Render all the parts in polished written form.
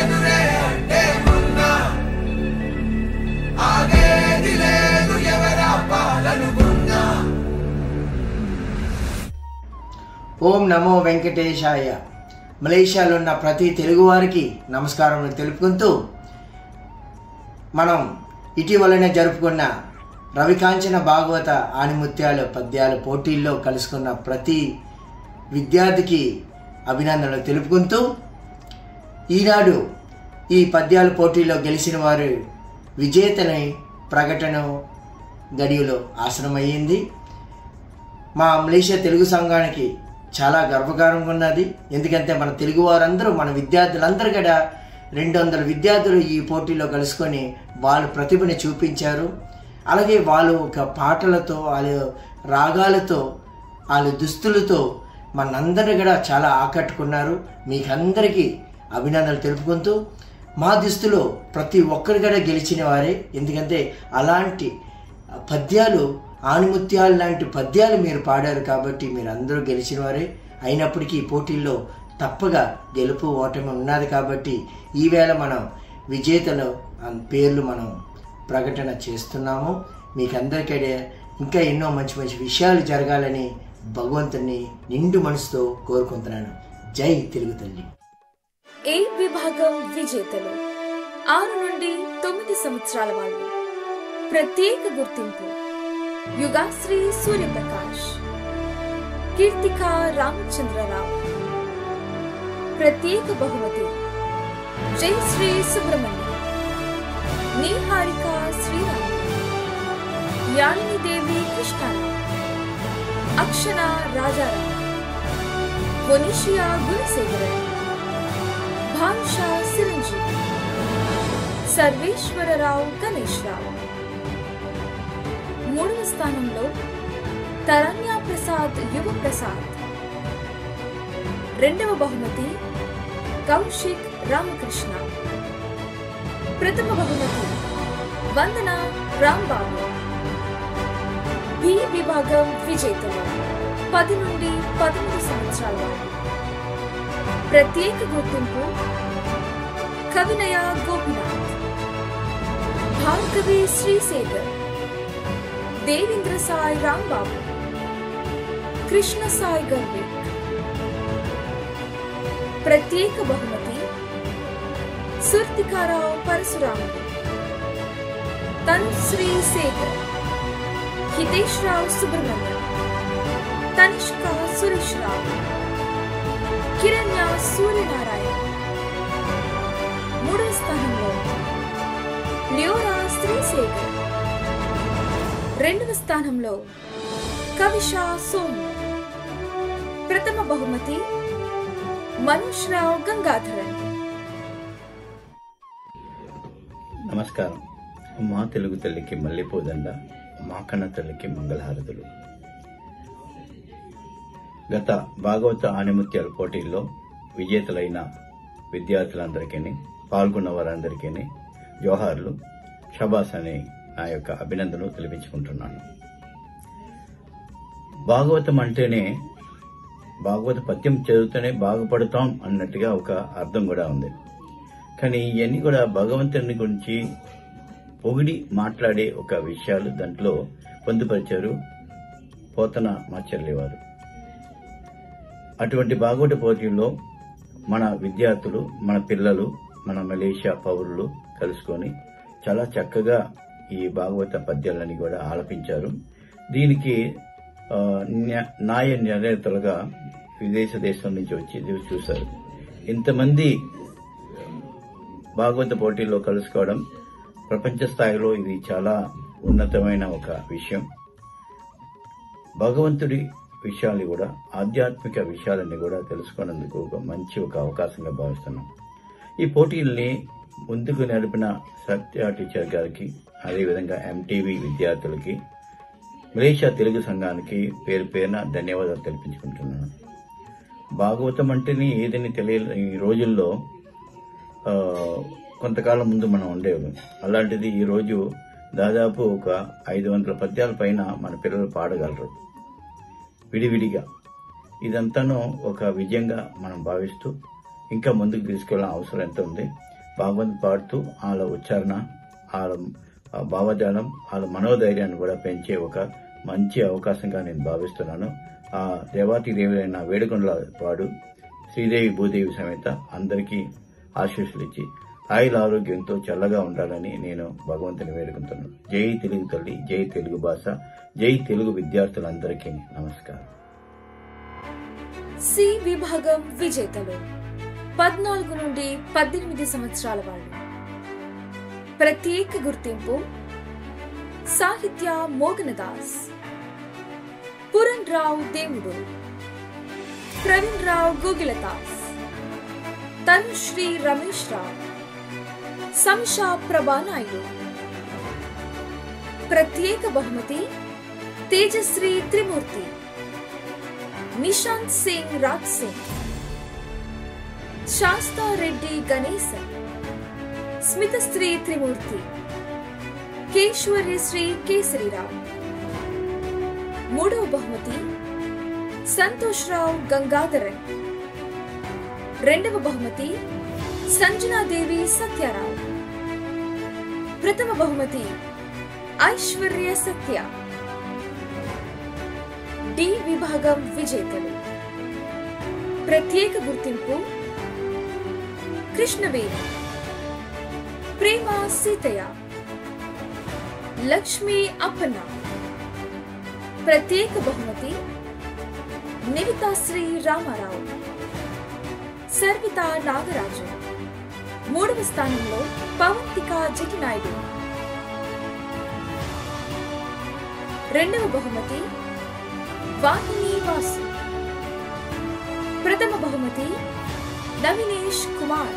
ఎదురే అంటే ఉన్నా ఆగేది లేదు ఎవరా పాలనుకున్నా. ఓం నమో వెంకటేశాయ. మలేషియాలో ఉన్న ప్రతి తెలుగువారికి నమస్కారం తెలుపుకుంటూ మనం ఇటీవలనే జరుపుకున్న రవికాంచన భాగవత ఆణిముత్యాల పద్యాల పోటీల్లో కలుసుకున్న ప్రతి విద్యార్థికి అభినందనలు తెలుపుకుంటూ ఈనాడు ఈ పద్యాల పోటీలో గెలిచిన వారు విజేతని ప్రకటన గడియలో ఆసనమయ్యింది. మా మలేషియా తెలుగు సంఘానికి చాలా గర్వకారంగా ఉన్నది. ఎందుకంటే మన తెలుగు వారందరూ, మన విద్యార్థులందరూ కూడా 200 విద్యార్థులు ఈ పోటీలో కలుసుకొని వాళ్ళ ప్రతిభని చూపించారు. అలాగే వాళ్ళు ఒక పాటలతో, వాళ్ళ రాగాలతో, వాళ్ళ దుస్తులతో మనందరూ కూడా చాలా ఆకట్టుకున్నారు. మీకందరికీ అభినందనలు తెలుపుకుంటూ మా దుస్తులో ప్రతి ఒక్కరు కూడా గెలిచిన వారే. ఎందుకంటే అలాంటి పద్యాలు, ఆణిముత్యాలు లాంటి పద్యాలు మీరు పాడారు కాబట్టి మీరు అందరూ గెలిచిన వారే. అయినప్పటికీ ఈ పోటీల్లో తప్పగా గెలుపు ఓటమి ఉన్నది కాబట్టి ఈవేళ మనం విజేతల పేర్లు మనం ప్రకటన చేస్తున్నాము. మీకందరికీ ఇంకా ఎన్నో మంచి మంచి విషయాలు జరగాలని భగవంతుని నిండు మనసుతో కోరుకుంటున్నాను. జై తెలుగు తల్లి. ఏ విభాగం విజేతలు 6 నుండి 9 సంవత్సరాల వాళ్ళు. ప్రత్యేక గుర్తింపు యుగాశ్రీ సూర్యప్రకాష్, కీర్తిక రామచంద్రరావు. ప్రత్యేక బహుమతి జయశ్రీ సుబ్రహ్మణ్యం, నీహారిక శ్రీరామ్, యాళినిదేవి కృష్ణారావు, అక్షణ రాజారావు, వనిషియా గుణశేఖరన్, భానుషా చిరంజీవి, సర్వేశ్వరరావు గణేష్ రావు. 3వ స్థానంలో తరణ్య ప్రసాద్ యువ ప్రసాద్. 2వ బహుమతి కౌశిక్ రామకృష్ణ. ప్రథమ బహుమతి వందన రాంబాబు. బి విభాగం విజేతలు 10 నుండి 13 సంవత్సరాల వారు. ప్రత్యేక గుర్తింపు కవినయ గోపినాథ్, భార్గవి శ్రీశేఖర్, దేవేంద్ర సాయి రాంబాబు, కృష్ణ సాయి గర్విక్. ప్రత్యేక బహుమతి సుర్తికారావు పరశురాముడు, తనుశ్రీ శేఖర్, హితేష్ రావు సుబ్రహ్మణ్యం, తనిష్క సురేష్ రావు, కిరణ్య సూర్యనారాయణ. 3వ స్థానంలో లియోరా శ్రీశేఖర్. 2వ స్థానంలో కవిషా సోము. ప్రథమ బహుమతి మనోజ్ రావు గంగాధరన్. నమస్కారం. మా తెలుగు తల్లికి మల్లెపూదండ, మా కన్న తల్లికి మంగళహారతులు. గత భాగవత ఆణిముత్యాల పోటీల్లో విజేతలైన విద్యార్థులందరికీ, పాల్గొన్న వారందరికీ జోహార్లు, షబాస్ అని నా యొక్క అభినందనలు తెలిపించుకుంటున్నాను. భాగవతం అంటేనే, భాగవత పద్యం చదివితేనే బాగుపడతాం అన్నట్టుగా ఒక అర్థం కూడా ఉంది. కానీ ఇవన్నీ కూడా భగవంతుని గురించి పొగిడి మాట్లాడే ఒక విషయాలు దాంట్లో పొందుపరిచారు పోతన మాచర్లి వారు. అటువంటి భాగవత పోటీల్లో మన విద్యార్థులు, మన పిల్లలు, మన మలేషియా పౌరులు కలుసుకొని చాలా చక్కగా ఈ భాగవత పద్యాలని కూడా ఆలపించారు. దీనికి న్యాయ నిర్ణేతలుగా విదేశ దేశం నుంచి వచ్చి చూశారు. ఇంతమంది భాగవత పోటీల్లో కలుసుకోవడం ప్రపంచ స్థాయిలో ఇది చాలా ఉన్నతమైన ఒక విషయం. భగవంతుడి విషయాలు కూడా, ఆధ్యాత్మిక విషయాలన్నీ కూడా తెలుసుకునేందుకు ఒక మంచి అవకాశంగా భావిస్తున్నాం. ఈ పోటీల్ని ముందుకు నడిపిన సత్య టీచర్ గారికి, అదేవిధంగా ఎంటీవీ విద్యార్థులకి, మలేషియా తెలుగు సంఘానికి పేరు పేరున ధన్యవాదాలు తెలిపించుకుంటున్నాను. భాగవతం అంటేనే ఏదని తెలియని ఈ రోజుల్లో కొంతకాలం ముందు మనం ఉండేవాళ్ళం. అలాంటిది ఈ రోజు దాదాపు ఒక 500 పద్యాల పైన మన పిల్లలు పాడగలరు విడివిడిగా. ఇదంతాను ఒక విజయంగా మనం భావిస్తూ ఇంకా ముందుకు తీసుకెళ్లే అవసరం ఎంత ఉంది. భాగవతం పాడుతూ వాళ్ళ ఉచ్చారణ, వాళ్ళ భావజాలం, వాళ్ళ మనోధైర్యాన్ని కూడా పెంచే ఒక మంచి అవకాశంగా నేను భావిస్తున్నాను. ఆ దేవాతి దేవుడైన వేడుకొండల వాడు శ్రీదేవి భూదేవి సమేత అందరికీ ఆశీస్సులు ఇచ్చి ఆయుల ఆరోగ్యంతో చల్లగా ఉండాలని నేను భగవంతుని వేడుకుంటున్నాను. జై తెలుగు తల్లి, జై తెలుగు భాష, జై తెలుగు విద్యార్థులందరికీ నమస్కారం. సి విభాగం విజేతలు 14 నుండి 18 సంవత్సరాల వాళ్ళు. ప్రత్యేక గుర్తింపు సాహిత్య మోగనదాస్, పురన్ రావు దేవుడు, ప్రవీణ్ రావు గోగిలదాస్, తనుశ్రీ రమేష్ రావు, సంషా ప్రభానాయుడు. ప్రత్యేక బహుమతి తేజశ్రీ త్రిమూర్తి, నిశాంత్ సింగ్ రాజ్ సింగ్, శాస్తా రెడ్డి గణేశన్, స్మితశ్రీ త్రిమూర్తి, కేశ్వర్యశ్రీ కేసరిరావు. మూడవ బహుమతి సంతోష్ రావు గంగాధరన్. రెండవ బహుమతి సంజనాదేవి సత్యారావు. ప్రథమ బహుమతి ఐశ్వర్య సత్య. డి విభాగం విజేతలు. ప్రత్యేక గుర్తింపు కృష్ణవేణి, ప్రేమ సీతయ్య, లక్ష్మీ అప్పన్న. ప్రత్యేక బహుమతి నివితాశ్రీ రామారావు, సర్విత నాగరాజు. మూడవ స్థానంలో పవంతిక జటినాయుడు. రెండవ బహుమతి వాహిని వాసు. ప్రథమ బహుమతి నవినేష్ Kumar.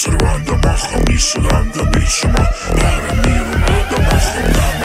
Servanda, macha, mi solanda, mi shama, para mi rumada, macha,